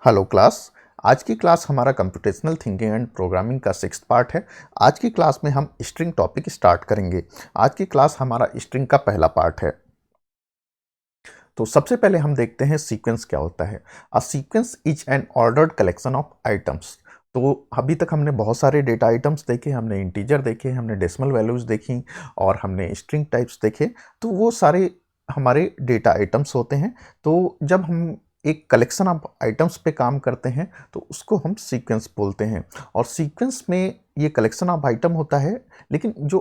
Hello class. आज की class हमारा कंप्यूटेशनल थिंकिंग एंड प्रोग्रामिंग का 6th पार्ट है। आज की क्लास में हम स्ट्रिंग टॉपिक स्टार्ट करेंगे। आज की क्लास हमारा स्ट्रिंग का पहला पार्ट है। तो सबसे पहले हम देखते हैं सीक्वेंस क्या होता है। A sequence is an ordered collection of items. तो अभी तक हमने बहुत सारे डेटा आइटम्स देखे, हमने इंटीजर देखे, हमने डेसिमल वैल्यूज देखी और हमने स्ट्रिंग टाइप्स देखे। तो वो सारे हमारे डेटा आइटम्स होते हैं। तो जब हम एक कलेक्शन ऑफ आइटम्स पे काम करते हैं तो उसको हम सीक्वेंस बोलते हैं। और सीक्वेंस में ये कलेक्शन ऑफ आइटम होता है, लेकिन जो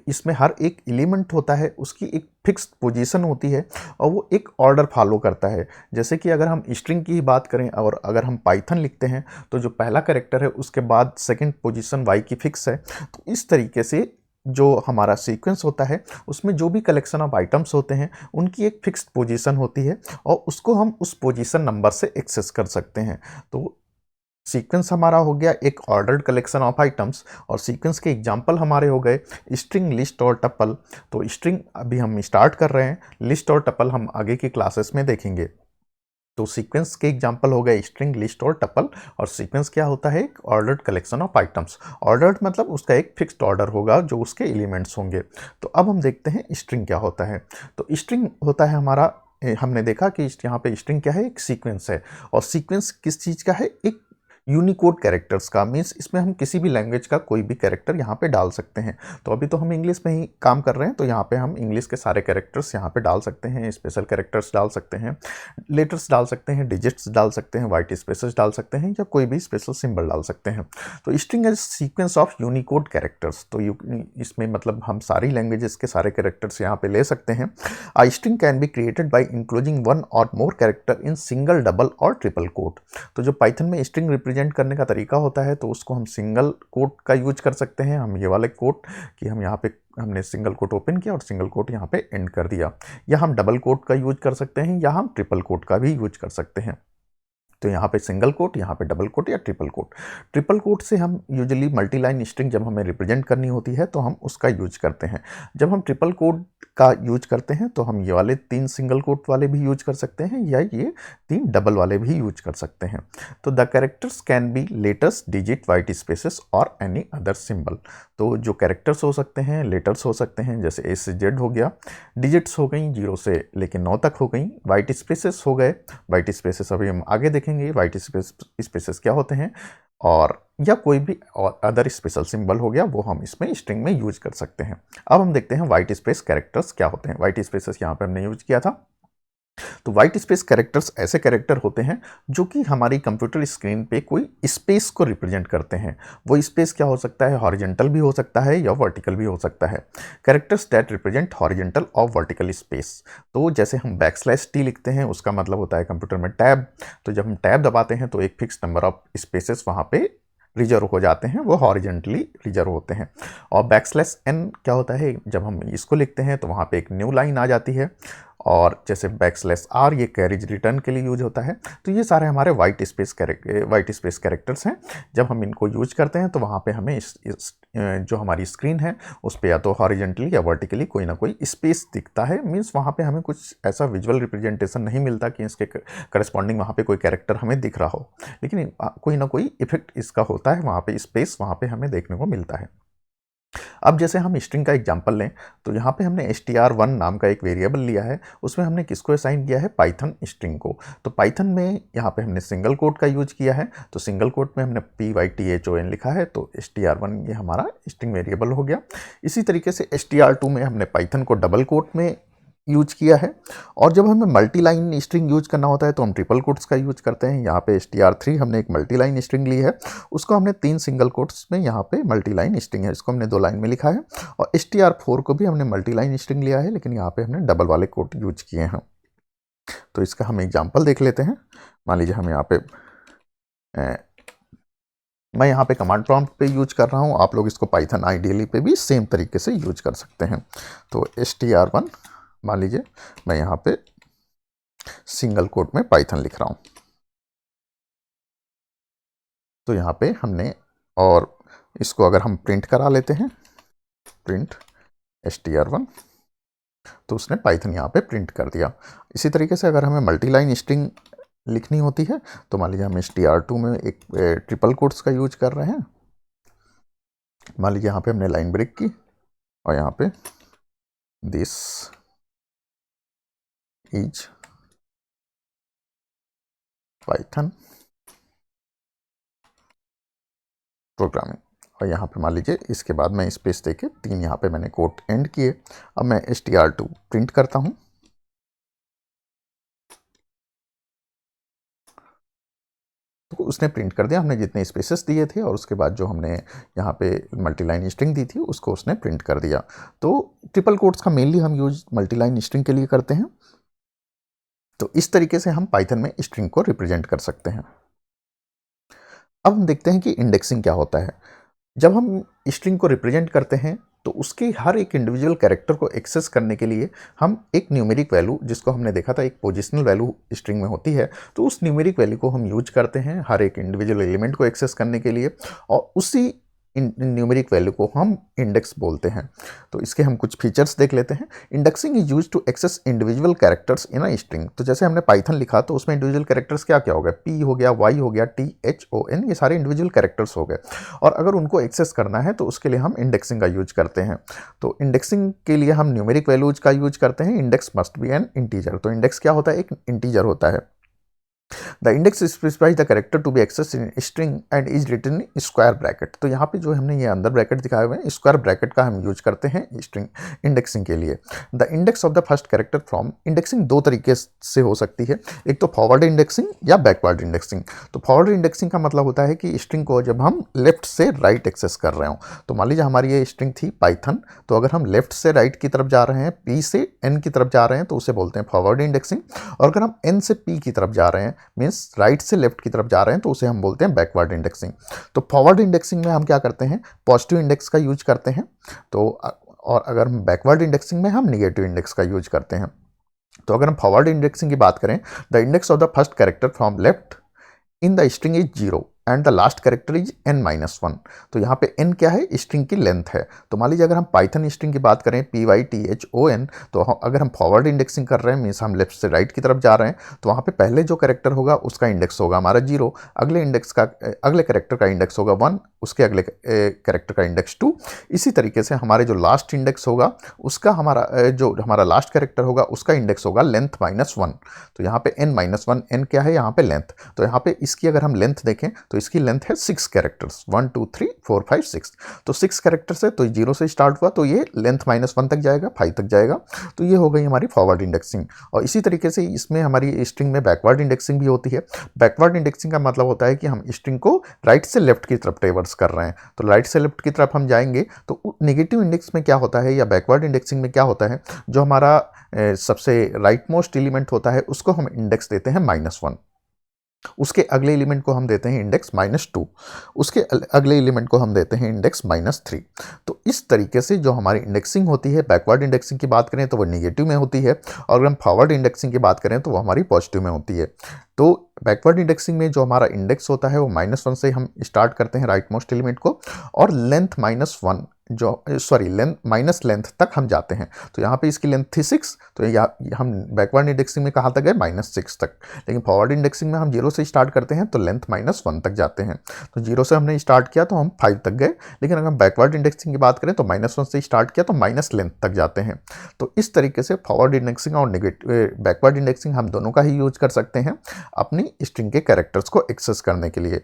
इसमें हर एक एलिमेंट होता है उसकी एक फिक्स्ड पोजीशन होती है और वो एक ऑर्डर फॉलो करता है। जैसे कि अगर हम स्ट्रिंग की ही बात करें और अगर हम पाइथन लिखते हैं तो जो पहला कैरेक्टर है उसके बाद सेकंड पोजीशन वाई की फिक्स है। तो इस तरीके से जो हमारा सीक्वेंस होता है उसमें जो भी कलेक्शन ऑफ आइटम्स होते हैं उनकी एक फिक्स्ड पोजीशन होती है और उसको हम उस पोजीशन नंबर से एक्सेस कर सकते हैं। तो सीक्वेंस हमारा हो गया एक ऑर्डर्ड कलेक्शन ऑफ आइटम्स और सीक्वेंस के एग्जांपल हमारे हो गए स्ट्रिंग, लिस्ट और टपल। तो स्ट्रिंग अभी हम स्टार्ट कर रहे हैं, लिस्ट और टपल हम आगे की क्लासेस में देखेंगे। तो सीक्वेंस के एग्जांपल हो गए स्ट्रिंग, लिस्ट और टपल। और सीक्वेंस क्या होता है? एक ordered collection of items. Ordered मतलब उसका एक फिक्स्ड ऑर्डर होगा जो उसके एलिमेंट्स होंगे। तो अब हम देखते हैं स्ट्रिंग क्या होता है। तो स्ट्रिंग होता है हमारा, हमने देखा कि यहाँ पे स्ट्रिंग क्या है, एक सीक्वेंस है। और सीक्वेंस किस चीज़ का है? एक यूनिकोड कैरेक्टर्स का। मीन्स इसमें हम किसी भी लैंग्वेज का कोई भी कैरेक्टर यहाँ पे डाल सकते हैं। तो अभी तो हम इंग्लिश में ही काम कर रहे हैं, तो यहाँ पे हम इंग्लिश के सारे कैरेक्टर्स यहाँ पे डाल सकते हैं, स्पेशल कैरेक्टर्स डाल सकते हैं, लेटर्स डाल सकते हैं, डिजिट्स डाल सकते हैं, वाइट स्पेसेस डाल सकते हैं या कोई भी स्पेशल सिंबल डाल सकते हैं। तो string is sequence of Unicode characters. तो इसमें मतलब हम सारी लैंग्वेजेस के सारे कैरेक्टर्स यहाँ पे ले सकते हैं। A string can be created by including one और more character in single, double और ट्रिपल कोट। तो जो पाइथन में स्ट्रिंग रिप्रेजेंट करने का तरीका होता है तो उसको हम सिंगल कोट का यूज कर सकते हैं। हम ये वाले कोट कि हम यहाँ पे हमने सिंगल कोट ओपन किया और सिंगल कोट यहाँ पे एंड कर दिया, या हम डबल कोट का यूज कर सकते हैं या हम ट्रिपल कोट का भी यूज कर सकते हैं। तो यहाँ पे सिंगल कोट, यहाँ पे डबल कोट या ट्रिपल कोट। ट्रिपल कोट से हम यूजुअली मल्टी लाइन स्ट्रिंग जब हमें रिप्रेजेंट करनी होती है तो हम उसका यूज करते हैं। जब हम ट्रिपल कोट का यूज करते हैं तो हम ये वाले 3 सिंगल कोट वाले भी यूज कर सकते हैं या ये 3 डबल वाले भी यूज कर सकते हैं। तो the characters can be letters, digit, white spaces और एनी अदर सिंबल। तो जो कैरेक्टर्स हो सकते हैं, लेटर्स हो सकते हैं, जैसे ए से जेड हो गया, डिजिट्स हो गई 0 से लेकर 9 तक हो गई, वाइट स्पेसेस हो गए। वाइट स्पेसेस अभी हम आगे देखेंगे वाइट स्पेसेस क्या होते हैं, और या कोई भी और अदर स्पेशल सिंबल हो गया वो हम इसमें स्ट्रिंग में यूज कर सकते हैं। अब हम देखते हैं वाइट स्पेस कैरेक्टर्स क्या होते हैं। वाइट स्पेसेस यहाँ पे हमने यूज किया था। तो वाइट स्पेस कैरेक्टर्स ऐसे कैरेक्टर होते हैं जो कि हमारी कंप्यूटर स्क्रीन पे कोई स्पेस को रिप्रेजेंट करते हैं। वो स्पेस क्या हो सकता है? हॉरिजेंटल भी हो सकता है या वर्टिकल भी हो सकता है। कैरेक्टर्स दैट रिप्रेजेंट हॉरिजेंटल और वर्टिकल स्पेस। तो जैसे हम टी लिखते हैं उसका मतलब होता है कंप्यूटर में टैब। तो जब हम टैब दबाते हैं तो एक फिक्स नंबर ऑफ स्पेसेस वहाँ पे रिजर्व हो जाते हैं, वो हॉरिजेंटली रिजर्व होते हैं। और बैकस्लैश n क्या होता है? जब हम इसको लिखते हैं तो वहाँ पे एक न्यू लाइन आ जाती है। और जैसे बैकस्लैश r ये कैरेज रिटर्न के लिए यूज होता है। तो ये सारे हमारे वाइट स्पेस कैरेक्टर्स हैं। जब हम इनको यूज करते हैं तो वहाँ पे हमें जो हमारी स्क्रीन है उस पर या तो हॉरिजेंटली या वर्टिकली कोई ना कोई स्पेस दिखता है। मीन्स वहाँ पे हमें कुछ ऐसा विजुअल रिप्रेजेंटेशन नहीं मिलता कि इसके करस्पॉन्डिंग वहाँ पे कोई कैरेक्टर हमें दिख रहा हो, लेकिन कोई ना कोई इफेक्ट इसका होता है, वहाँ पे स्पेस वहाँ पे हमें देखने को मिलता है। अब जैसे हम स्ट्रिंग का एग्जांपल लें तो यहाँ पे हमने str1 नाम का एक वेरिएबल लिया है। उसमें हमने किसको असाइन किया है? पाइथन स्ट्रिंग को। तो पाइथन में यहाँ पे हमने सिंगल कोट का यूज किया है। तो सिंगल कोट में हमने python लिखा है, तो str1 ये हमारा स्ट्रिंग वेरिएबल हो गया। इसी तरीके से str2 में हमने पाइथन को डबल कोट में यूज किया है। और जब हमें मल्टी लाइन स्ट्रिंग यूज करना होता है तो हम ट्रिपल कोट्स का यूज करते हैं। यहाँ पे str3 हमने एक मल्टी लाइन स्ट्रिंग ली है, उसको हमने 3 सिंगल कोट्स में, यहाँ पे मल्टी लाइन स्ट्रिंग है इसको हमने 2 लाइन में लिखा है। और str4 को भी हमने मल्टी लाइन स्ट्रिंग लिया है, लेकिन यहाँ पे हमने डबल वाले कोट यूज किए हैं। तो इसका हम एग्जाम्पल देख लेते हैं। मान लीजिए हम यहाँ पे मैं यहाँ पे कमांड प्रॉम्प्ट पे यूज कर रहा हूँ, आप लोग इसको पाइथन आईडीएल पे भी सेम तरीके से यूज कर सकते हैं। तो str1 मान लीजिए मैं यहाँ पे सिंगल कोट में पाइथन लिख रहा हूँ। तो यहाँ पे हमने, और इसको अगर हम प्रिंट करा लेते हैं, प्रिंट str1, तो उसने पाइथन यहाँ पे प्रिंट कर दिया। इसी तरीके से अगर हमें मल्टी लाइन स्ट्रिंग लिखनी होती है। तो मान लीजिए हम str2 में एक ट्रिपल कोट्स का यूज कर रहे हैं। मान लीजिए यहाँ पे हमने लाइन ब्रेक की और यहाँ पे दिस इज पाइथन प्रोग्रामिंग, और यहाँ पे मान लीजिए इसके बाद मैं स्पेस देके 3 यहाँ पे मैंने कोट एंड किए। अब मैं str2 प्रिंट करता हूँ। तो उसने प्रिंट कर दिया, हमने जितने स्पेसेस दिए थे और उसके बाद जो हमने यहाँ पे मल्टीलाइन स्ट्रिंग दी थी उसको उसने प्रिंट कर दिया। तो ट्रिपल कोट्स का मेनली हम यूज मल्टीलाइन स्ट्रिंग के लिए करते हैं। तो इस तरीके से हम पाइथन में स्ट्रिंग को रिप्रेजेंट कर सकते हैं। अब हम देखते हैं कि इंडेक्सिंग क्या होता है। जब हम स्ट्रिंग को रिप्रेजेंट करते हैं तो उसके हर एक इंडिविजुअल कैरेक्टर को एक्सेस करने के लिए हम एक न्यूमेरिक वैल्यू, जिसको हमने देखा था एक पोजिशनल वैल्यू स्ट्रिंग में होती है, तो उस न्यूमेरिक वैल्यू को हम यूज करते हैं हर एक इंडिविजुअल एलिमेंट को एक्सेस करने के लिए, और उसी न्यूमेरिक वैल्यू को हम इंडेक्स बोलते हैं। तो इसके हम कुछ फीचर्स देख लेते हैं। Indexing is use to access individual characters in a string. तो जैसे हमने पाइथन लिखा तो उसमें इंडिविजुअल कैरेक्टर्स क्या क्या हो गए, पी हो गया, वाई हो गया, टी, एच, ओ, एन, ये सारे इंडिविजुअल कैरेक्टर्स हो गए, और अगर उनको एक्सेस करना है तो उसके लिए हम इंडेक्सिंग का यूज करते हैं। तो इंडेक्सिंग के लिए हम न्यूमेरिक वैल्यूज का यूज करते हैं। Index must be an integer. तो इंडेक्स क्या होता है, एक इंटीजर होता है। The index specifies the character to be access in string and is written in square bracket. तो यहाँ पे जो हमने ये अंदर ब्रैकेट दिखाए हुए हैं, स्क्वायर ब्रैकेट का हम यूज करते हैं स्ट्रिंग इंडेक्सिंग के लिए। The index of the first character from, indexing दो तरीके से हो सकती है, एक तो फॉरवर्ड इंडेक्सिंग या बैकवर्ड इंडेक्सिंग। तो फॉरवर्ड इंडेक्सिंग का मतलब होता है कि स्ट्रिंग को जब हम लेफ्ट से राइट एक्सेस कर रहे हो, तो मान लीजिए हमारी ये स्ट्रिंग थी पाइथन, तो अगर हम लेफ्ट से राइट की तरफ जा रहे हैं, पी से एन की तरफ जा रहे हैं, तो उसे बोलते हैं फॉरवर्ड इंडेक्सिंग। और अगर हम एन से पी की तरफ जा रहे हैं, मीन्स राइट से लेफ्ट की तरफ जा रहे हैं, तो उसे हम बोलते हैं बैकवर्ड इंडेक्सिंग। तो फॉरवर्ड इंडेक्सिंग में हम क्या करते हैं, पॉजिटिव इंडेक्स का यूज करते हैं। तो और अगर हम बैकवर्ड इंडेक्सिंग में हम निगेटिव इंडेक्स का यूज करते हैं। तो अगर हम फॉरवर्ड इंडेक्सिंग की बात करें, the index of the first character from left in the string is 0 and the last character is n-1। तो यहाँ पे n क्या है, स्ट्रिंग की लेंथ है। तो मान लीजिए अगर हम पाइथन स्ट्रिंग की बात करें PYTHON, तो अगर हम फॉरवर्ड इंडेक्सिंग कर रहे हैं, मीन्स हम लेफ्ट से राइट की तरफ जा रहे हैं, तो वहाँ पे पहले जो कैरेक्टर होगा उसका इंडेक्स होगा हमारा 0, अगले कैरेक्टर का इंडेक्स होगा 1, उसके अगले कैरेक्टर का इंडेक्स 2। इसी तरीके से हमारे जो लास्ट इंडेक्स होगा उसका जो हमारा लास्ट कैरेक्टर होगा उसका इंडेक्स होगा लेंथ -1। तो यहाँ पे n-1, n क्या है यहाँ पे लेंथ। तो यहाँ पे इसकी अगर हम लेंथ देखें तो इसकी लेंथ है 6 कैरेक्टर्स, 1 2 3 4 5 6। तो 6 कैरेक्टर्स है, तो 0 से स्टार्ट हुआ तो ये लेंथ -1 तक जाएगा, 5 तक जाएगा। तो ये हो गई हमारी फॉरवर्ड इंडेक्सिंग। और इसी तरीके से इसमें हमारी स्ट्रिंग में बैकवर्ड इंडेक्सिंग भी होती है। बैकवर्ड इंडेक्सिंग का मतलब होता है कि हम स्ट्रिंग को राइट से लेफ्ट की तरफ ट्रेवर्स कर रहे हैं। तो राइट से लेफ्ट की तरफ हम जाएंगे तो नेगेटिव इंडेक्स में क्या होता है, या बैकवर्ड इंडेक्सिंग में क्या होता है, जो हमारा सबसे राइट मोस्ट एलिमेंट होता है उसको हम इंडेक्स देते हैं -1, उसके अगले एलिमेंट को हम देते हैं इंडेक्स -2, उसके अगले एलिमेंट को हम देते हैं इंडेक्स -3। तो इस तरीके से जो हमारी इंडेक्सिंग होती है, बैकवर्ड इंडेक्सिंग की बात करें तो वो नेगेटिव में होती है, और अगर हम फॉरवर्ड इंडेक्सिंग की बात करें तो वो हमारी पॉजिटिव में होती है। तो बैकवर्ड इंडेक्सिंग में जो हमारा इंडेक्स होता है वो -1 से हम स्टार्ट करते हैं राइट मोस्ट एलिमेंट को, और लेंथ -1 लेंथ माइनस लेंथ तक हम जाते हैं। तो यहाँ पे इसकी लेंथ थी 6, तो हम बैकवर्ड इंडेक्सिंग में कहाँ तक गए, -6 तक। लेकिन फॉरवर्ड इंडेक्सिंग में हम 0 से स्टार्ट करते हैं तो लेंथ -1 तक जाते हैं। तो 0 से हमने स्टार्ट किया तो हम 5 तक गए, लेकिन अगर हम बैकवर्ड इंडेक्सिंग की बात करें तो -1 से स्टार्ट किया तो माइनस लेंथ तक जाते हैं। तो इस तरीके से फॉरवर्ड इंडेक्सिंग और बैकवर्ड इंडेक्सिंग हम दोनों का ही यूज कर सकते हैं अपनी स्ट्रिंग के कैरेक्टर्स को एक्सेस करने के लिए।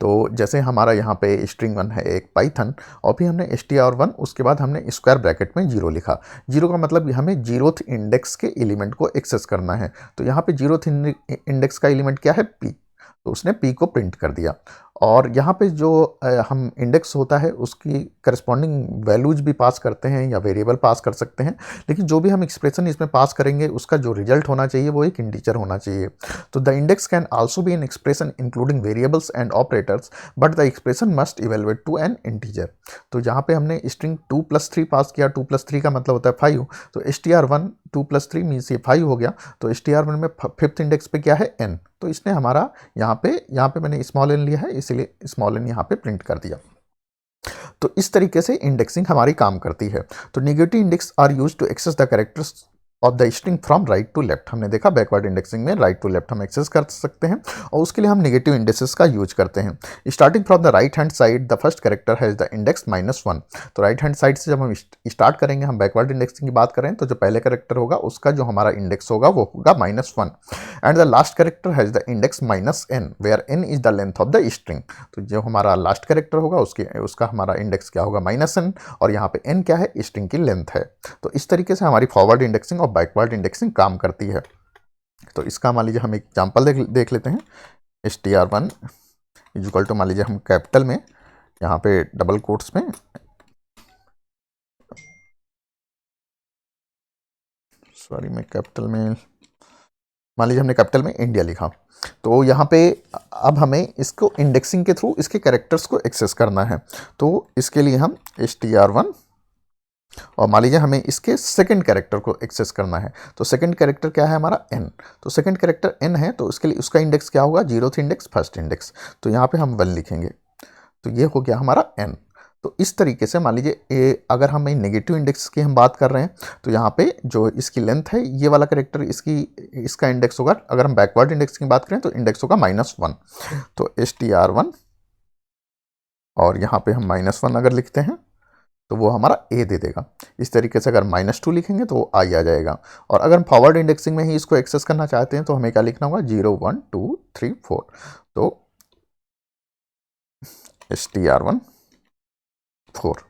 तो जैसे हमारा यहाँ पे स्ट्रिंग 1 है एक पाइथन, और फिर हमने str1, उसके बाद हमने स्क्वायर ब्रैकेट में 0 लिखा। 0 का मतलब हमें 0th इंडेक्स के एलिमेंट को एक्सेस करना है। तो यहाँ पे 0th इंडेक्स का एलिमेंट क्या है, p, तो उसने p को प्रिंट कर दिया। और यहाँ पे जो हम इंडेक्स होता है उसकी करस्पॉन्डिंग वैल्यूज भी पास करते हैं या वेरिएबल पास कर सकते हैं, लेकिन जो भी हम एक्सप्रेशन इसमें पास करेंगे उसका जो रिजल्ट होना चाहिए वो एक इंटीजर होना चाहिए। तो the index can also be an expression including variables and operators, but the expression must evaluate to an integer. तो जहाँ पे हमने स्ट्रिंग 2+3 पास किया, 2+3 का मतलब होता है 5, तो str1 2+3 मीन्स ये 5 हो गया। तो str1 में 5th इंडेक्स पे क्या है, n, तो इसने हमारा यहाँ पे मैंने स्मॉल n लिया है, इसीलिए स्मॉल n यहाँ पे प्रिंट कर दिया। तो इस तरीके से इंडेक्सिंग हमारी काम करती है। तो negative index are used to access the characters of the string from right to left. हमने देखा बैकवर्ड इंडेक्सिंग में राइट टू लेफ्ट हम एक्सेस कर सकते हैं और उसके लिए हम नेगेटिव इंडेक्सेस का यूज करते हैं। Starting from the right hand side the first character has the index -1। तो राइट हैंड साइड से जब हम स्टार्ट करेंगे, हम बैकवर्ड इंडेक्सिंग की बात करें तो जो पहले कैरेक्टर होगा उसका जो हमारा इंडेक्स होगा वो होगा -1 and the last character has the index -n where n is the length of the string. तो जो हमारा लास्ट कैरेक्टर होगा उसका हमारा इंडेक्स क्या होगा -n और यहाँ पे n क्या है, स्ट्रिंग की लेंथ है। तो इस तरीके से हमारी फॉरवर्ड इंडेक्सिंग और बैकवर्ड इंडेक्सिंग काम करती है। तो इसका मान लीजिए हम एक एग्जाम्पल देख लेते हैं। str1 इज इक्वल टू मान लीजिए हम कैपिटल में, यहाँ पे डबल कोट्स में, सॉरी मैं कैपिटल में, मान लीजिए हमने कैपिटल में इंडिया लिखा। तो यहाँ पे अब हमें इसको इंडेक्सिंग के थ्रू इसके कैरेक्टर्स को एक्सेस करना है। तो इसके लिए हम str1 और मान लीजिए हमें इसके सेकंड कैरेक्टर को एक्सेस करना है। तो सेकंड कैरेक्टर क्या है हमारा n। तो सेकंड कैरेक्टर n है तो उसके लिए उसका इंडेक्स क्या होगा, 0th इंडेक्स फर्स्ट इंडेक्स। तो यहाँ पे हम 1 लिखेंगे। तो ये हो गया हमारा n। तो इस तरीके से मान लीजिए अगर हम नेगेटिव इंडेक्स की हम बात कर रहे हैं तो यहाँ पे जो इसकी लेंथ है, ये वाला कैरेक्टर इसका इंडेक्स होगा, अगर हम बैकवर्ड इंडेक्स की बात करें तो इंडेक्स होगा -1। तो str1 और यहाँ पे हम -1 अगर लिखते हैं तो वो हमारा a दे देगा। इस तरीके से अगर -2 लिखेंगे तो वो i आ जाएगा। और अगर हम फॉरवर्ड इंडेक्सिंग में ही इसको एक्सेस करना चाहते हैं तो हमें क्या लिखना होगा, 0 1 2 3 4। तो str1 4।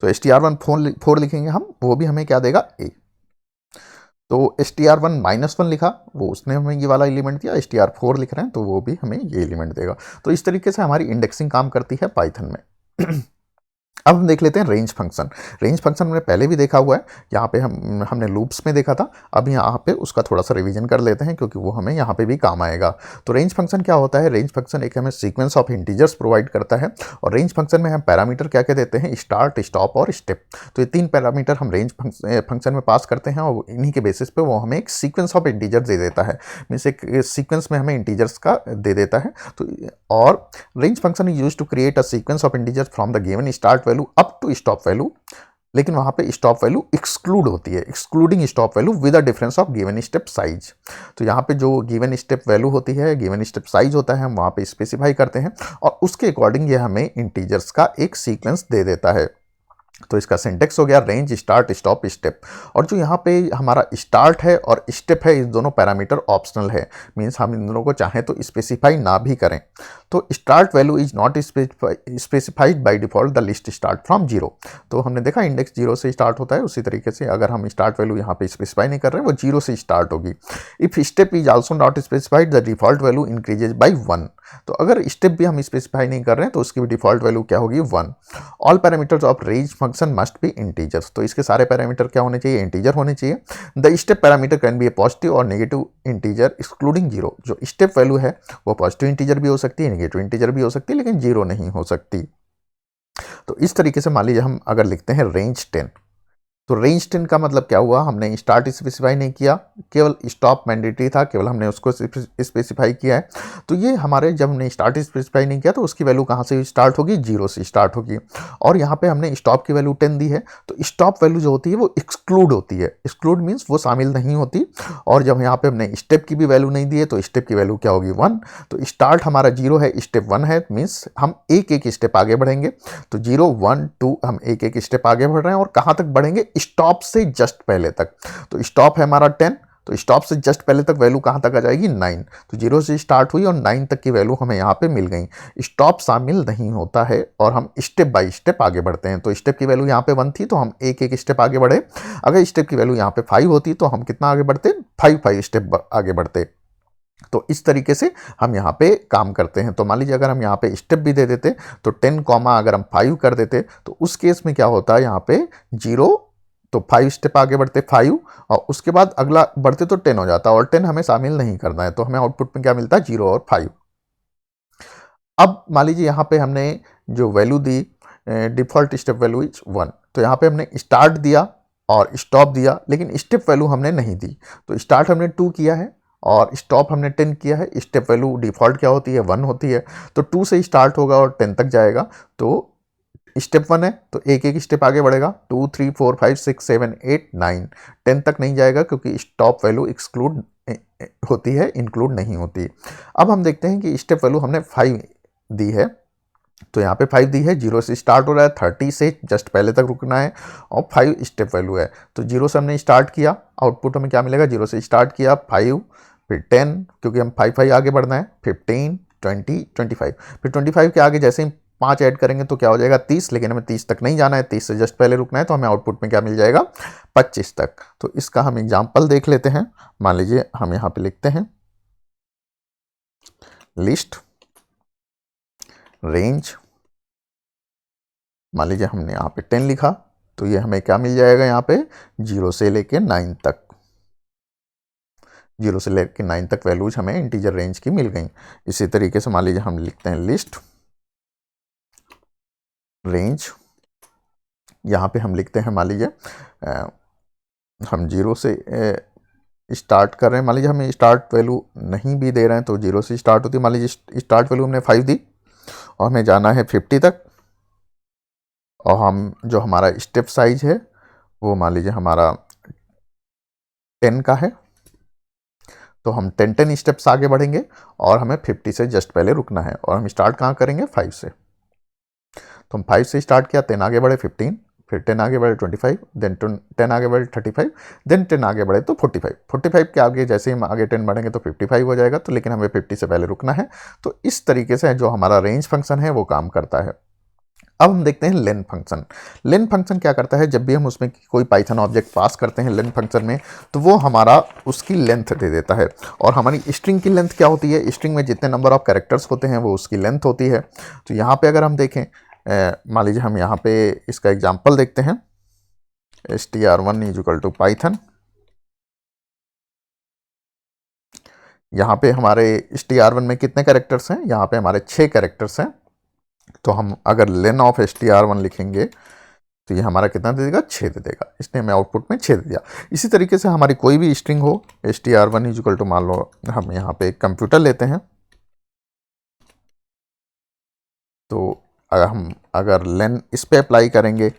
तो str1 4 लिखेंगे हम, वो भी हमें क्या देगा, a। तो str1 -1 लिखा, वो उसने हमें ये वाला एलिमेंट दिया। str4 लिख रहे हैं तो वो भी हमें ये एलिमेंट देगा। तो इस तरीके से हमारी इंडेक्सिंग काम करती है पाइथन में। अब हम देख लेते हैं रेंज फंक्शन। रेंज फंक्शन हमने पहले भी देखा हुआ है, यहाँ पे हमने लूप्स में देखा था। अब यहाँ पे उसका थोड़ा सा रिवीजन कर लेते हैं क्योंकि वो हमें यहाँ पे भी काम आएगा। तो रेंज फंक्शन क्या होता है, रेंज फंक्शन एक हमें सीक्वेंस ऑफ इंटीजर्स प्रोवाइड करता है और रेंज फंक्शन में हम पैरामीटर क्या क्या देते हैं, स्टार्ट, स्टॉप और स्टेप। तो ये 3 पैरामीटर हम रेंज फंक्शन में पास करते हैं और इन्हीं के बेसिस पे वो हमें एक सीक्वेंस ऑफ इंटीजर दे देता है, मीन्स एक सीक्वेंस में हमें इंटीजर्स का दे देता है। तो और range function is used to create a sequence of integers from the given start value up to stop value. लेकिन वहां पे स्टॉप वैल्यू एक्सक्लूड होती है, excluding stop value with a difference of given step size. तो यहाँ पे जो given step value होती है, गिवन स्टेप साइज होता है, हम वहां पे स्पेसिफाई करते हैं और उसके अकॉर्डिंग ये हमें इंटीजर्स का एक सीक्वेंस दे देता है। तो इसका सिंटेक्स हो गया रेंज, स्टार्ट, स्टॉप, स्टेप। और जो यहाँ पे हमारा स्टार्ट है और स्टेप है, इस दोनों पैरामीटर ऑप्शनल है, मीन्स हम इन दोनों को चाहें तो स्पेसिफाई ना भी करें। तो start value is not specified by default the list start from 0। तो हमने देखा इंडेक्स 0 से स्टार्ट होता है, उसी तरीके से अगर हम स्टार्ट वैल्यू यहाँ पे स्पेसिफाई नहीं कर रहे हैं, वो 0 से स्टार्ट होगी। If step is also not specified the default value increases by 1। तो अगर स्टेप भी हम स्पेसिफाई नहीं कर रहे हैं तो उसकी भी डिफॉल्ट वैल्यू क्या होगी, 1। All parameters of range function must be integers. तो इसके सारे पैरामीटर क्या होने चाहिए, इंटीजर होने चाहिए। The step parameter can be A positive और नेगेटिव इंटीजर एक्सक्लूडिंग 0। जो स्टेप वैल्यू है वो पॉजिटिव इंटीजर भी हो सकती है, नेगेटिव इंटीजर भी हो सकती है, लेकिन 0 नहीं हो सकती। तो इस तरीके से मान लीजिए हम अगर लिखते हैं रेंज 10। तो रेंज 10 का मतलब क्या हुआ, हमने स्टार्ट स्पेसिफाई नहीं किया, केवल स्टॉप मैंडेटरी था, केवल हमने उसको स्पेसिफाई किया है। तो ये हमारे जब हमने स्टार्ट स्पेसिफाई नहीं किया तो उसकी वैल्यू कहाँ से स्टार्ट होगी, 0 से स्टार्ट होगी। और यहाँ पे हमने स्टॉप की वैल्यू 10 दी है, तो स्टॉप वैल्यू जो होती है वो एक्सक्लूड होती है। एक्सक्लूड मीन्स वो शामिल नहीं होती। और जब यहाँ पे हमने स्टेप की भी वैल्यू नहीं दी है तो स्टेप की वैल्यू क्या होगी, 1। तो स्टार्ट हमारा 0 है, स्टेप 1 है, मीन्स हम एक एक स्टेप आगे बढ़ेंगे। तो 0 1 2 हम एक एक स्टेप आगे बढ़ रहे हैं और कहाँ तक बढ़ेंगे, स्टॉप से जस्ट पहले तक। तो स्टॉप है हमारा 10, तो स्टॉप से जस्ट पहले तक वैल्यू कहां तक आ जाएगी, 9। तो 0 से स्टार्ट हुई और 9 तक की वैल्यू हमें यहां पे मिल गई। स्टॉप शामिल नहीं होता है और हम स्टेप बाय स्टेप आगे बढ़ते हैं। तो स्टेप की वैल्यू यहां पे 1 थी तो हम एक एक स्टेप आगे बढ़े। अगर स्टेप की वैल्यू यहां पे 5 होती तो हम कितना आगे बढ़ते, 5 स्टेप आगे बढ़ते। तो इस तरीके से हम यहाँ पे काम करते हैं। तो मान लीजिए अगर हम यहाँ पे स्टेप भी दे देते तो 10 कॉमा अगर हम 5 कर देते तो उस केस में क्या होता है, यहाँ पे 0 तो 5 स्टेप आगे बढ़ते 5 और उसके बाद अगला बढ़ते तो 10 हो जाता और 10 हमें शामिल नहीं करना है। तो हमें आउटपुट में क्या मिलता है, 0 और 5। अब मान लीजिए यहाँ पे हमने जो value the, default step value is 1। तो यहाँ पे हमने स्टार्ट दिया और स्टॉप दिया, लेकिन स्टेप वैल्यू हमने नहीं दी। तो स्टार्ट हमने 2 किया है और स्टॉप हमने 10 किया है। स्टेप वैल्यू डिफॉल्ट क्या होती है, 1 होती है। तो 2 से स्टार्ट होगा और 10 तक जाएगा। तो स्टेप 1 है तो एक एक स्टेप आगे बढ़ेगा, 2 3 4 5 6 7 8 9 10 तक नहीं जाएगा क्योंकि स्टॉप वैल्यू एक्सक्लूड होती है, इंक्लूड नहीं होती। अब हम देखते हैं कि स्टेप वैल्यू हमने 5 दी है, तो यहाँ पे 5 दी है, 0 से स्टार्ट हो रहा है, 30 से जस्ट पहले तक रुकना है और 5 स्टेप वैल्यू है। तो 0 से हमने स्टार्ट किया, आउटपुट हमें क्या मिलेगा, 0 से स्टार्ट किया 5, फिर 10 क्योंकि हम 5 आगे बढ़ना है, 15 20 25, फिर 25 के आगे जैसे ही 5 ऐड करेंगे तो क्या हो जाएगा 30, लेकिन हमें 30 तक नहीं जाना है, 30 से जस्ट पहले रुकना है, तो हमें आउटपुट में क्या मिल जाएगा 25 तक। तो इसका हम एग्जाम्पल देख लेते हैं। मान लीजिए हम यहाँ पे लिखते हैं लिस्ट रेंज, मान लीजिए हमने यहाँ पे 10 लिखा, तो ये हमें क्या मिल जाएगा यहाँ पे 0 से लेके 9 तक, 0 से लेके 9 तक वैल्यूज हमें इंटीजर रेंज की मिल गई। इसी तरीके से मान लीजिए हम लिखते हैं लिस्ट रेंज, यहाँ पे हम लिखते हैं मान लीजिए हम 0 से स्टार्ट कर रहे हैं, मान लीजिए हमें स्टार्ट वैल्यू नहीं भी दे रहे हैं तो 0 से स्टार्ट होती है, मान लीजिए स्टार्ट वैल्यू हमने 5 दी और हमें जाना है 50 तक, और हम जो हमारा स्टेप साइज है वो मान लीजिए हमारा 10 का है, तो हम 10 स्टेप्स आगे बढ़ेंगे और हमें 50 से जस्ट पहले रुकना है, और हम स्टार्ट कहाँ करेंगे 5 से। तो हम 5 से स्टार्ट किया, 10 आगे बढ़े 15, फिर 10 आगे बढ़े 25, देन 10 आगे बढ़े 35, देन 10 आगे बढ़े तो 45 के आगे जैसे ही हम आगे 10 बढ़ेंगे तो 55 हो जाएगा, तो लेकिन हमें 50 से पहले रुकना है। तो इस तरीके से जो हमारा रेंज फंक्शन है वो काम करता है। अब हम देखते हैं लेन फंक्शन। लेन फंक्शन क्या करता है, जब भी हम उसमें कोई पाइथन ऑब्जेक्ट पास करते हैं लेन फंक्शन में, तो वो हमारा उसकी लेंथ दे देता है। और हमारी स्ट्रिंग की लेंथ क्या होती है, स्ट्रिंग में जितने नंबर ऑफ कैरेक्टर्स होते हैं वो उसकी लेंथ होती है। तो यहाँ पे अगर हम देखें, मान लीजिए हम यहाँ पे इसका एग्जाम्पल देखते हैं, str1 = पाइथन, यहाँ पे हमारे str1 में कितने कैरेक्टर्स हैं, यहाँ पे हमारे 6 कैरेक्टर्स हैं। तो हम अगर लेन ऑफ str1 लिखेंगे तो ये हमारा कितना दे देगा, 6 दे देगा, इसने हमें आउटपुट में 6 दे दिया। इसी तरीके से हमारी कोई भी स्ट्रिंग हो, str1 = मान लो हम यहाँ पे एक कंप्यूटर लेते हैं, तो अगर लेन इस पे अप्लाई करेंगे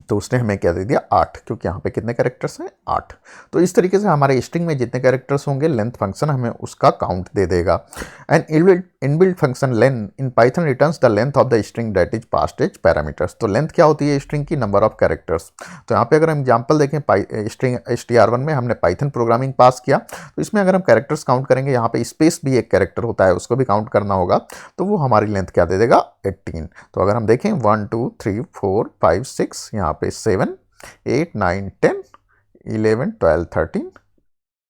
तो उसने हमें क्या दे दिया 8, क्योंकि यहाँ पे कितने कैरेक्टर्स हैं 8। तो इस तरीके से हमारे स्ट्रिंग में जितने कैरेक्टर्स होंगे लेंथ फंक्शन हमें उसका काउंट दे देगा। And inbuilt function len in Python returns the length of the string that is passed as parameters. तो लेंथ क्या होती है स्ट्रिंग की, नंबर ऑफ कैरेक्टर्स। तो यहाँ पे अगर हम एग्जाम्पल देखें, स्ट्रिंग str1 में हमने पाइथन प्रोग्रामिंग पास किया, तो इसमें अगर हम कैरेक्टर्स काउंट करेंगे, यहाँ पे स्पेस भी एक कैरेक्टर होता है, उसको भी काउंट करना होगा, तो वो हमारी लेंथ क्या दे देगा 18। तो अगर हम देखें 1 2 3 4 5 6, यहाँ पे 7 8 9 10 11 12 13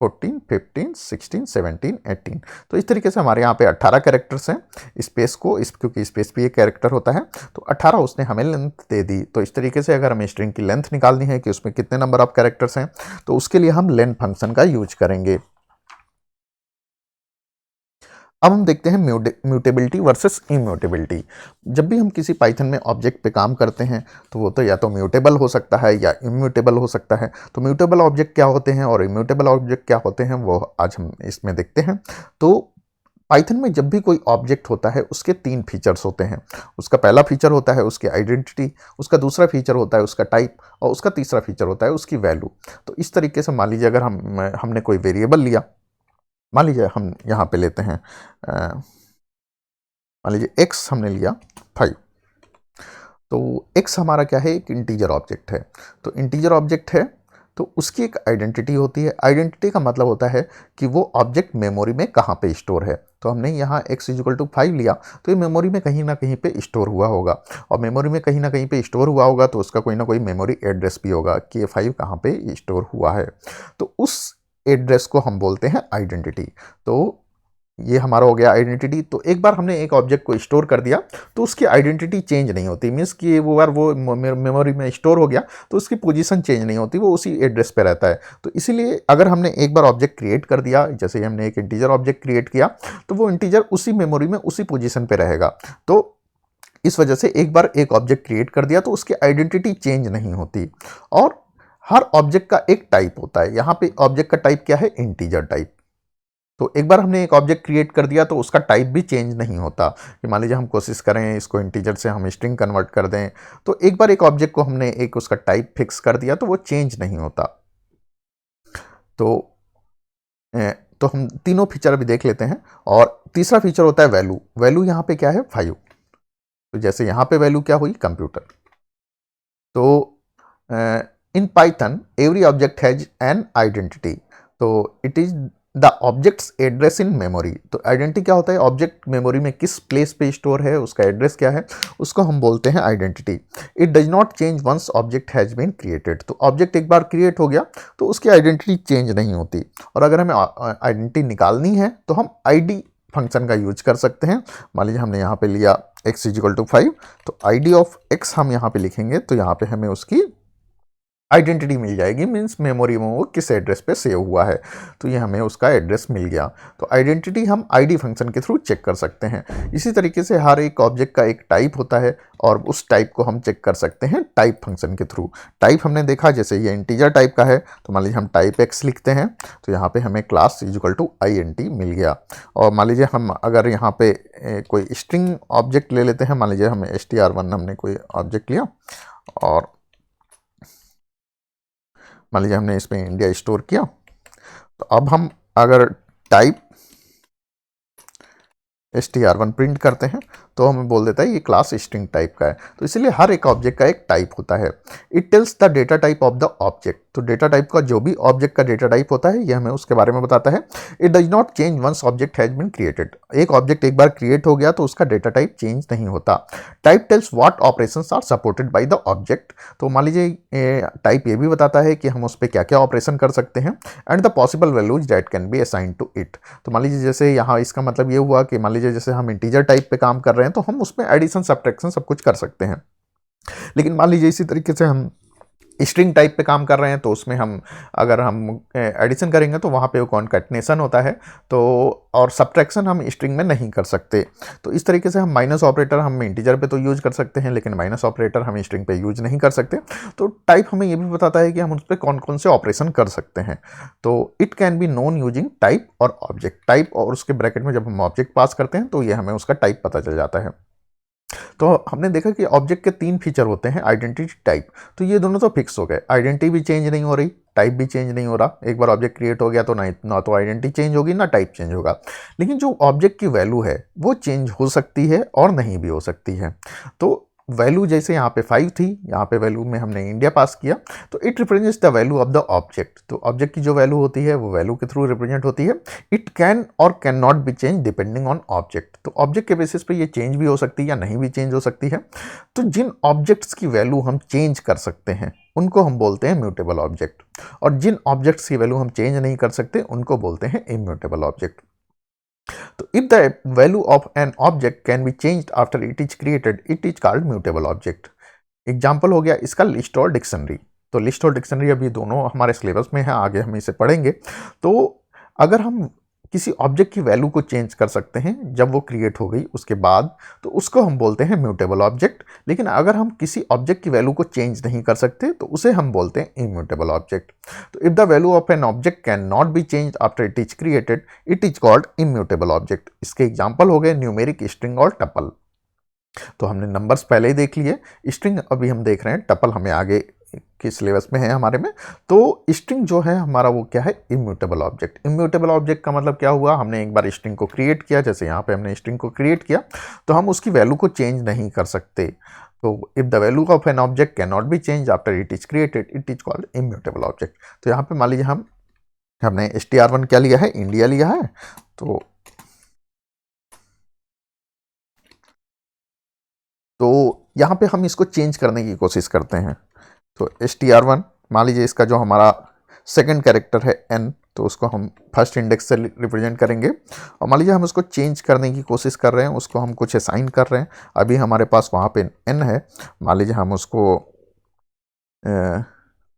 14 15 16 17 18। तो इस तरीके से हमारे यहाँ पे 18 कैरेक्टर्स हैं। स्पेस को क्योंकि स्पेस भी एक कैरेक्टर होता है, तो 18 उसने हमें लेंथ दे दी। तो इस तरीके से अगर हमें स्ट्रिंग की लेंथ निकालनी है कि उसमें कितने नंबर ऑफ कैरेक्टर्स हैं, तो उसके लिए हम लेन फंक्शन का यूज करेंगे। अब हम देखते हैं म्यूटेबिलिटी वर्सेस इम्यूटेबिलिटी। जब भी हम किसी पाइथन में ऑब्जेक्ट पे काम करते हैं तो वो तो या तो म्यूटेबल हो सकता है या इम्यूटेबल हो सकता है। तो म्यूटेबल ऑब्जेक्ट क्या होते हैं और इम्यूटेबल ऑब्जेक्ट क्या होते हैं वो आज हम इसमें देखते हैं। तो पाइथन में जब भी कोई ऑब्जेक्ट होता है उसके 3 फीचर्स होते हैं। उसका पहला फीचर होता है उसकी आइडेंटिटी, उसका दूसरा फीचर होता है उसका टाइप, और उसका तीसरा फीचर होता है उसकी वैल्यू। तो इस तरीके से मान लीजिए अगर हमने कोई वेरिएबल लिया, मान लीजिए हम यहाँ पे लेते हैं, मान लीजिए x हमने लिया 5। तो x हमारा क्या है, एक इंटीजर ऑब्जेक्ट है। तो इंटीजर ऑब्जेक्ट है तो उसकी एक आइडेंटिटी होती है। आइडेंटिटी का मतलब होता है कि वो ऑब्जेक्ट मेमोरी में कहाँ पे स्टोर है। तो हमने यहाँ x = 5 लिया, तो ये मेमोरी में कहीं ना कहीं पे स्टोर हुआ होगा, और मेमोरी में कहीं ना कहीं पे स्टोर हुआ होगा तो उसका कोई ना कोई मेमोरी एड्रेस भी होगा कि ये 5 कहाँ पे स्टोर हुआ है। तो उस एड्रेस को हम बोलते हैं आइडेंटिटी। तो ये हमारा हो गया आइडेंटिटी। तो एक बार हमने एक ऑब्जेक्ट को स्टोर कर दिया तो उसकी आइडेंटिटी चेंज नहीं होती, मीन्स कि वो बार वो मेमोरी में स्टोर हो गया तो उसकी पोजीशन चेंज नहीं होती, वो उसी एड्रेस पे रहता है। तो इसीलिए अगर हमने एक बार ऑब्जेक्ट क्रिएट कर दिया, जैसे हमने एक इंटीजर ऑब्जेक्ट क्रिएट किया, तो वो इंटीजर उसी मेमोरी में उसी पोजीशन पे रहेगा। तो इस वजह से एक बार एक ऑब्जेक्ट क्रिएट कर दिया तो उसकी आइडेंटिटी चेंज नहीं होती। और हर ऑब्जेक्ट का एक टाइप होता है। यहाँ पे ऑब्जेक्ट का टाइप क्या है, इंटीजर टाइप। तो एक बार हमने एक ऑब्जेक्ट क्रिएट कर दिया तो उसका टाइप भी चेंज नहीं होता। कि मान लीजिए हम कोशिश करें इसको इंटीजर से हम स्ट्रिंग कन्वर्ट कर दें, तो एक बार एक ऑब्जेक्ट को हमने एक उसका टाइप फिक्स कर दिया तो वो चेंज नहीं होता। तो तो हम तीनों फीचर अभी देख लेते हैं। और तीसरा फीचर होता है वैल्यू। वैल्यू यहाँ पे क्या है? 5। तो जैसे यहाँ पे वैल्यू क्या हुई? कंप्यूटर। तो in Python every object has an identity. तो it is the objects address in memory. तो आइडेंटिटी क्या होता है? ऑब्जेक्ट मेमोरी में किस प्लेस पे स्टोर है, उसका एड्रेस क्या है, उसको हम बोलते हैं identity. It does not change once object has been created. तो ऑब्जेक्ट एक बार क्रिएट हो गया तो उसकी आइडेंटिटी चेंज नहीं होती। और अगर हमें आइडेंटिटी निकालनी है तो हम आईडी फंक्शन का यूज कर सकते हैं। मान लीजिए हमने यहाँ पे लिया x इजिकल टू 5, तो आईडी ऑफ x हम यहाँ पे लिखेंगे तो यहाँ पे हमें उसकी आइडेंटिटी मिल जाएगी। मीन्स मेमोरी में वो किस एड्रेस पे सेव हुआ है, तो ये हमें उसका एड्रेस मिल गया। तो आइडेंटिटी हम आईडी फंक्शन के थ्रू चेक कर सकते हैं। इसी तरीके से हर एक ऑब्जेक्ट का एक टाइप होता है और उस टाइप को हम चेक कर सकते हैं टाइप फंक्शन के थ्रू। टाइप हमने देखा, जैसे ये इंटीजर टाइप का है तो मान लीजिए हम टाइप x लिखते हैं तो यहाँ पे हमें क्लास इजिकल टू INT मिल गया। और मान लीजिए हम अगर यहाँ पे कोई स्ट्रिंग ऑब्जेक्ट ले लेते हैं, मान लीजिए हमें str1 हमने कोई ऑब्जेक्ट लिया और मान लीजिए हमने इसमें इंडिया स्टोर किया। तो अब हम अगर टाइप str1 प्रिंट करते हैं तो हमें बोल देता है ये क्लास स्ट्रिंग टाइप का है। तो इसलिए हर एक ऑब्जेक्ट का एक टाइप होता है। It tells the data type of the object. तो डेटा टाइप का जो भी ऑब्जेक्ट का डेटा टाइप होता है ये हमें उसके बारे में बताता है। It does not change once object has been created. एक ऑब्जेक्ट एक बार क्रिएट हो गया तो उसका डेटा टाइप चेंज नहीं होता। Type tells what operations are supported by the object. तो मान लीजिए टाइप ये भी बताता है कि हम उस पर क्या क्या ऑपरेशन कर सकते हैं and the possible values that can be assign to it. तो मान लीजिए जैसे यहाँ इसका मतलब ये हुआ कि मान लीजिए जैसे हम इंटीजर टाइप पे काम कर रहे हैं तो हम उसमें एडिशन सब्ट्रैक्शन सब कुछ कर सकते हैं। लेकिन मान लीजिए इसी तरीके से हम स्ट्रिंग टाइप पे काम कर रहे हैं तो उसमें हम अगर हम एडिशन करेंगे तो वहाँ पे वो कॉन्कैटिनेशन होता है। तो और सब्ट्रैक्शन हम स्ट्रिंग में नहीं कर सकते। तो इस तरीके से हम माइनस ऑपरेटर हम इंटीजर पे तो यूज कर सकते हैं लेकिन माइनस ऑपरेटर हम स्ट्रिंग पे यूज नहीं कर सकते। तो टाइप हमें ये भी बताता है कि हम उस पर कौन कौन से ऑपरेशन कर सकते हैं। तो it can be known using type और ऑब्जेक्ट। टाइप और उसके ब्रैकेट में जब हम ऑब्जेक्ट पास करते हैं तो ये हमें उसका टाइप पता चल जाता है। तो हमने देखा कि ऑब्जेक्ट के 3 फीचर होते हैं, आइडेंटिटी, टाइप। तो ये दोनों तो फिक्स हो गए। आइडेंटिटी भी चेंज नहीं हो रही, टाइप भी चेंज नहीं हो रहा। एक बार ऑब्जेक्ट क्रिएट हो गया तो ना तो आइडेंटिटी चेंज होगी ना टाइप चेंज होगा। लेकिन जो ऑब्जेक्ट की वैल्यू है वो चेंज हो सकती है और नहीं भी हो सकती है। तो वैल्यू जैसे यहाँ पे 5 थी, यहाँ पे वैल्यू में हमने इंडिया पास किया तो it represents the value of the object. तो ऑब्जेक्ट की जो वैल्यू होती है वो वैल्यू के थ्रू रिप्रेजेंट होती है। इट कैन और can not be change depending on object. तो ऑब्जेक्ट के बेसिस पे ये चेंज भी हो सकती है या नहीं भी चेंज हो सकती है। तो जिन ऑब्जेक्ट्स की वैल्यू हम चेंज कर सकते हैं उनको हम बोलते हैं म्यूटेबल ऑब्जेक्ट, और जिन ऑब्जेक्ट्स की वैल्यू हम चेंज नहीं कर सकते उनको बोलते हैं इम्यूटेबल ऑब्जेक्ट। तो if the value of an object can be changed after it is created, it is called mutable object। Example हो गया इसका लिस्ट और डिक्शनरी। तो लिस्ट और डिक्शनरी अभी दोनों हमारे सिलेबस में है, आगे हम इसे पढ़ेंगे। तो अगर हम किसी ऑब्जेक्ट की वैल्यू को चेंज कर सकते हैं जब वो क्रिएट हो गई उसके बाद, तो उसको हम बोलते हैं म्यूटेबल ऑब्जेक्ट। लेकिन अगर हम किसी ऑब्जेक्ट की वैल्यू को चेंज नहीं कर सकते तो उसे हम बोलते हैं इम्यूटेबल ऑब्जेक्ट। तो if the value of an object can not be change after it is created, it is called immutable object. इसके एग्जाम्पल हो गए न्यूमेरिक, स्ट्रिंग और टपल। तो हमने नंबर्स पहले ही देख लिए, स्ट्रिंग अभी हम देख रहे हैं, टपल हमें आगे के सिलेबस में है हमारे में। तो स्ट्रिंग जो है हमारा वो क्या है? Immutable object. इम्यूटेबल ऑब्जेक्ट का मतलब क्या हुआ? हमने एक बार स्ट्रिंग को क्रिएट किया, जैसे यहाँ पे हमने स्ट्रिंग को क्रिएट किया तो हम उसकी वैल्यू को चेंज नहीं कर सकते। तो if the value of an object can not be change after it is created, it is called immutable object. तो यहाँ पे मान लीजिए हमने str1 क्या लिया है? इंडिया लिया है। तो यहाँ पे हम इसको चेंज करने की कोशिश करते हैं। तो str1 मान लीजिए इसका जो हमारा सेकंड कैरेक्टर है n, तो उसको हम फर्स्ट इंडेक्स से रिप्रेजेंट करेंगे। और मान लीजिए हम उसको चेंज करने की कोशिश कर रहे हैं, उसको हम कुछ असाइन कर रहे हैं। अभी हमारे पास वहाँ पे n है, मान लीजिए हम उसको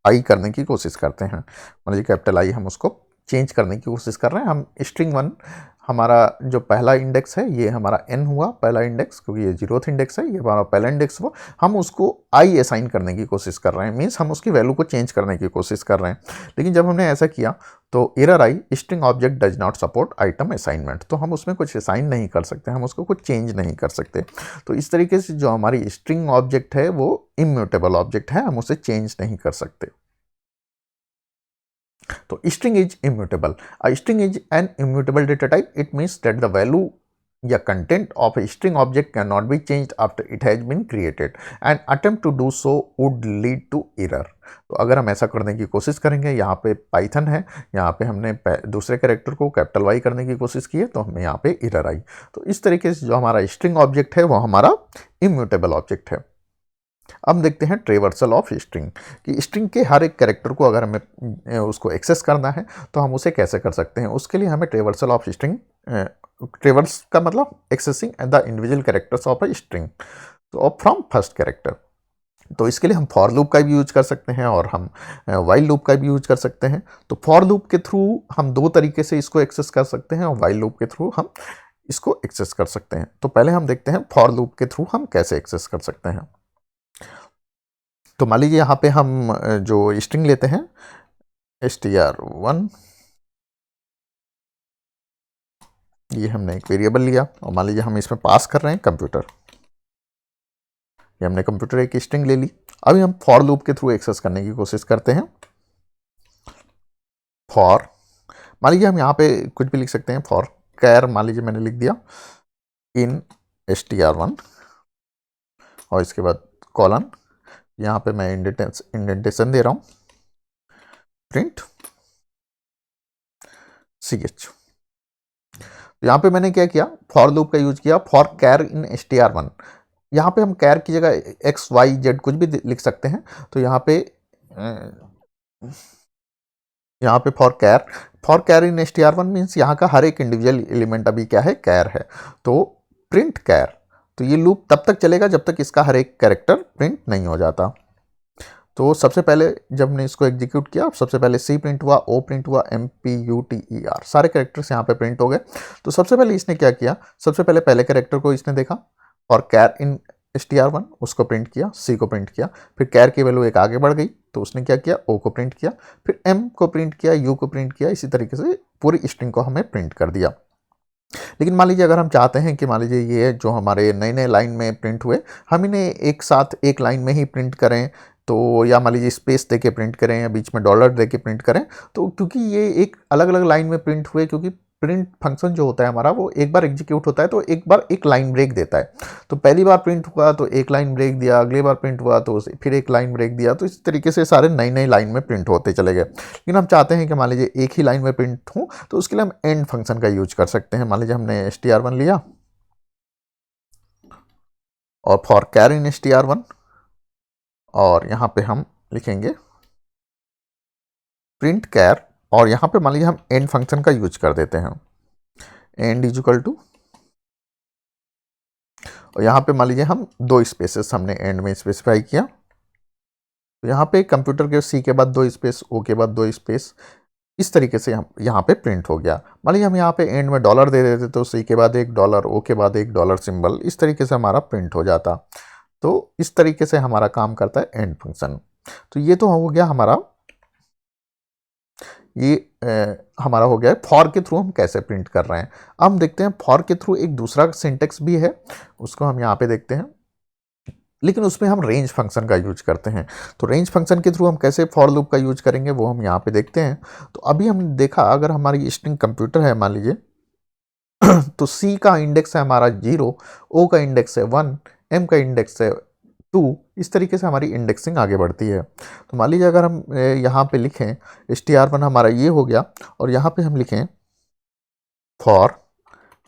आई करने की कोशिश करते हैं। मान लीजिए कैपिटल आई हम उसको चेंज करने की कोशिश कर रहे हैं। हम स्ट्रिंग 1 हमारा जो पहला इंडेक्स है ये हमारा n हुआ पहला इंडेक्स, क्योंकि ये 0th इंडेक्स है, ये हमारा पहला इंडेक्स हुआ। हम उसको i असाइन करने की कोशिश कर रहे हैं, मीन्स हम उसकी वैल्यू को चेंज करने की कोशिश कर रहे हैं। लेकिन जब हमने ऐसा किया तो error I, string object does not support item assignment. तो हम उसमें कुछ असाइन नहीं कर सकते, हम उसको कुछ चेंज नहीं कर सकते। तो इस तरीके से जो हमारी स्ट्रिंग ऑब्जेक्ट है वो इम्यूटेबल ऑब्जेक्ट है, हम उसे चेंज नहीं कर सकते। तो string is immutable. A string is an immutable data type. It means that the value या content of a string object cannot be changed after it has been created. An attempt to do so would lead to error. तो अगर हम ऐसा करने की कोशिश करेंगे, यहाँ पे पाइथन है, यहाँ पे हमने दूसरे कैरेक्टर को कैपिटल वाई करने की कोशिश की है तो हमें यहाँ पे एरर आई। तो इस तरीके से जो हमारा स्ट्रिंग ऑब्जेक्ट है वो हमारा इम्यूटेबल ऑब्जेक्ट है। अब देखते हैं ट्रेवर्सल ऑफ स्ट्रिंग, कि स्ट्रिंग के हर एक कैरेक्टर को अगर हमें उसको एक्सेस करना है तो हम उसे कैसे कर सकते हैं। उसके लिए हमें ट्रेवर्सल ऑफ स्ट्रिंग, ट्रेवर्स का मतलब accessing the individual characters of a string तो फ्रॉम फर्स्ट कैरेक्टर। तो इसके लिए हम फॉर लूप का भी यूज कर सकते हैं और हम वाइल लूप का भी यूज कर सकते हैं। तो फॉर लूप के थ्रू हम दो तरीके से इसको एक्सेस कर सकते हैं और वाइल लूप के थ्रू हम इसको एक्सेस कर सकते हैं। तो पहले हम देखते हैं फॉर लूप के थ्रू हम कैसे एक्सेस कर सकते हैं। तो मान लीजिए यहाँ पे हम जो स्ट्रिंग लेते हैं str1, ये हमने एक वेरिएबल लिया और मान लीजिए हम इसमें पास कर रहे हैं कंप्यूटर। ये हमने कंप्यूटर एक स्ट्रिंग ले ली। अभी हम फॉर लूप के थ्रू एक्सेस करने की कोशिश करते हैं। फॉर, मान लीजिए हम यहाँ पे कुछ भी लिख सकते हैं। फॉर कैर, मान लीजिए मैंने लिख दिया इन str1 और इसके बाद कॉलन, यहाँ पे मैं इंडेंटेशन दे रहा हूँ प्रिंट ch। यहाँ पे मैंने क्या किया, फॉर लूप का यूज किया, फॉर कैर इन str1। यहाँ पे हम कैर की जगह x y z कुछ भी लिख सकते हैं। तो यहाँ पे for char in str1 means यहाँ का हर एक इंडिविजुअल एलिमेंट अभी क्या है, कैर है। तो प्रिंट कैर, तो ये लूप तब तक चलेगा जब तक इसका हर एक कैरेक्टर प्रिंट नहीं हो जाता। तो सबसे पहले जब हमने इसको एग्जीक्यूट किया, सबसे पहले C प्रिंट हुआ, O प्रिंट हुआ, MPUTER, सारे कैरेक्टर्स यहाँ पे प्रिंट हो गए। तो सबसे पहले इसने क्या किया, सबसे पहले कैरेक्टर को इसने देखा और कैर इन str1 उसको प्रिंट किया, C को प्रिंट किया, फिर कैर की वैल्यू एक आगे बढ़ गई तो उसने क्या किया, O को प्रिंट किया, फिर M को प्रिंट किया, U को प्रिंट किया। इसी तरीके से पूरी स्ट्रिंग को हमें प्रिंट कर दिया। लेकिन मान लीजिए अगर हम चाहते हैं कि मान लीजिए ये जो हमारे नए नए लाइन में प्रिंट हुए हम इन्हें एक साथ एक लाइन में ही प्रिंट करें, तो या मान लीजिए स्पेस देके प्रिंट करें या बीच में डॉलर देके प्रिंट करें, तो क्योंकि ये एक अलग अलग लाइन में प्रिंट हुए, क्योंकि प्रिंट फंक्शन जो होता है हमारा वो एक बार एग्जीक्यूट होता है तो एक बार एक लाइन ब्रेक देता है। तो पहली बार प्रिंट हुआ तो एक लाइन ब्रेक दिया, अगली बार प्रिंट हुआ तो फिर एक लाइन ब्रेक दिया। तो इस तरीके से सारे नई नई लाइन में प्रिंट होते चले गए। लेकिन हम चाहते हैं कि मान लीजिए एक ही लाइन में प्रिंट हो, तो उसके लिए हम एंड फंक्शन का यूज कर सकते हैं। मान लीजिए हमने str1 लिया और फॉर कैर इन str1 और यहाँ पे हम लिखेंगे प्रिंट कैर और यहाँ पे मान लीजिए हम एंड फंक्शन का यूज कर देते हैं, एंड इज इक्वल टू, और यहाँ पे मान लीजिए हम दो स्पेसेस हमने एंड में स्पेसिफाई किया। तो यहाँ पे कंप्यूटर के C के बाद दो स्पेस, O के बाद दो स्पेस, इस तरीके से हम यहाँ पे प्रिंट हो गया। मान लीजिए हम यहाँ पे एंड में डॉलर दे देते तो C के बाद एक डॉलर, O के बाद एक डॉलर सिंबल, इस तरीके से हमारा प्रिंट हो जाता। तो इस तरीके से हमारा काम करता है एंड फंक्शन। तो ये तो हो गया हमारा, ये हमारा हो गया है फॉर के थ्रू हम कैसे प्रिंट कर रहे हैं। अब हम देखते हैं फॉर के थ्रू एक दूसरा सिंटेक्स भी है, उसको हम यहाँ पे देखते हैं, लेकिन उसमें हम रेंज फंक्शन का यूज करते हैं। तो रेंज फंक्शन के थ्रू हम कैसे फॉर लूप का यूज करेंगे वो हम यहाँ पे देखते हैं। तो अभी हमने देखा अगर हमारी स्ट्रिंग कंप्यूटर है मान लीजिए तो C का इंडेक्स है हमारा 0, O का इंडेक्स है 1, M का इंडेक्स है 2, इस तरीके से हमारी इंडेक्सिंग आगे बढ़ती है। तो मान लीजिए अगर हम यहाँ पे लिखें str1 हमारा ये हो गया और यहाँ पे हम लिखें फॉर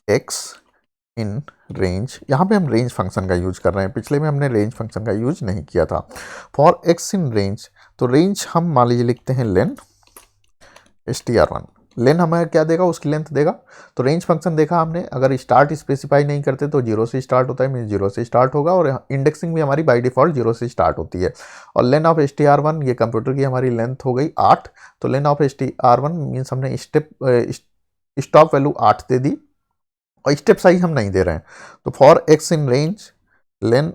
x इन रेंज, यहाँ पे हम रेंज फंक्शन का यूज कर रहे हैं, पिछले में हमने रेंज फंक्शन का यूज नहीं किया था। फॉर x इन रेंज, तो रेंज हम मान लीजिए लिखते हैं लेन str1, लेन हमें क्या देगा, उसकी लेंथ देगा। तो रेंज फंक्शन देखा हमने, अगर स्टार्ट स्पेसिफाई नहीं करते तो 0 से स्टार्ट होता है, मीन 0 से स्टार्ट होगा और इंडेक्सिंग भी हमारी बाय डिफॉल्ट 0 से स्टार्ट होती है। और लेन ऑफ str1, ये कंप्यूटर की हमारी लेंथ हो गई 8। तो लेन ऑफ str1 मीन्स हमने स्टॉप वैल्यू 8 दे दी और स्टेप साइज हम नहीं दे रहे हैं। तो for x in range lane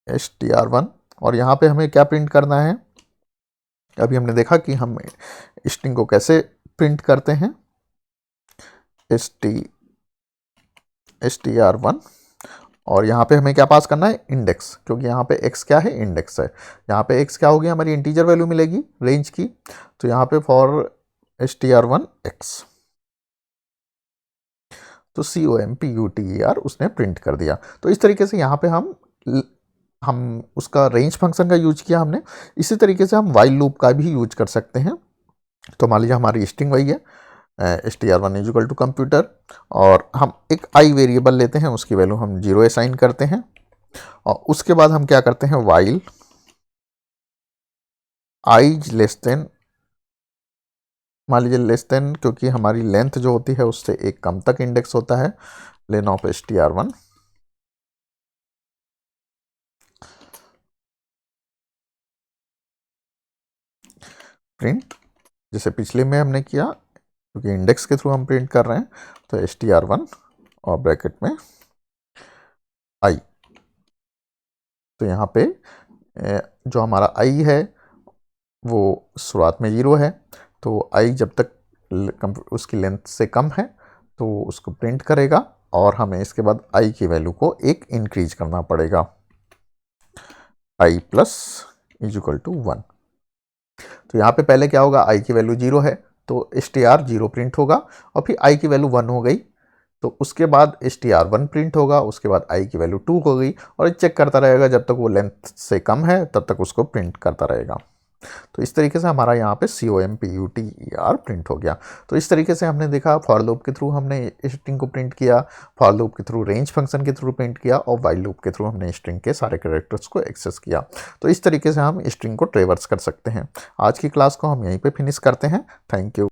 str1, और यहाँ पे हमें क्या प्रिंट करना है, अभी हमने देखा कि हम स्ट्रिंग को कैसे प्रिंट करते हैं, str1, और यहाँ पे हमें क्या पास करना है, इंडेक्स, क्योंकि यहाँ पे x क्या है, इंडेक्स है। यहाँ पे x क्या होगी, हमारी इंटीजर वैल्यू मिलेगी रेंज की। तो यहाँ पे फॉर str1 x, तो COMPUTER उसने प्रिंट कर दिया। तो इस तरीके से यहाँ पे हम उसका रेंज फंक्शन का यूज किया हमने। इसी तरीके से हम वाइल लूप का भी यूज कर सकते हैं। तो मान लीजिए हमारी स्ट्रिंग वही है str1 is equal to computer, और हम एक आई वेरिएबल लेते हैं, उसकी वैल्यू हम 0 असाइन करते हैं, और उसके बाद हम क्या करते हैं, वाइल आई लेस देन, मान लीजिए लेस देन, क्योंकि हमारी लेंथ जो होती है उससे एक कम तक इंडेक्स होता है, लेन ऑफ str1 प्रिंट, जैसे पिछले में हमने किया, क्योंकि इंडेक्स के थ्रू हम प्रिंट कर रहे हैं, तो str1 और ब्रैकेट में आई। तो यहाँ पे जो हमारा आई है वो शुरुआत में 0 है, तो आई जब तक उसकी लेंथ से कम है तो उसको प्रिंट करेगा, और हमें इसके बाद आई की वैल्यू को एक इंक्रीज करना पड़ेगा, आई प्लस इज इक्वल टू 1। तो यहाँ पे पहले क्या होगा, आई की वैल्यू 0 है तो str0 प्रिंट होगा, और फिर आई की वैल्यू 1 हो गई तो उसके बाद str1 प्रिंट होगा, उसके बाद आई की वैल्यू 2 हो गई, और चेक करता रहेगा जब तक वो लेंथ से कम है तब तक उसको प्रिंट करता रहेगा। तो इस तरीके से हमारा यहाँ पे COMPUTER प्रिंट हो गया। तो इस तरीके से हमने देखा, फॉर लूप के थ्रू हमने स्ट्रिंग को प्रिंट किया, फॉर लूप के थ्रू रेंज फंक्शन के थ्रू प्रिंट किया, और वाइल लूप के थ्रू हमने स्ट्रिंग के सारे कैरेक्टर्स को एक्सेस किया। तो इस तरीके से हम स्ट्रिंग को ट्रेवर्स कर सकते हैं। आज की क्लास को हम यहीं पे फिनिश करते हैं। Thank you.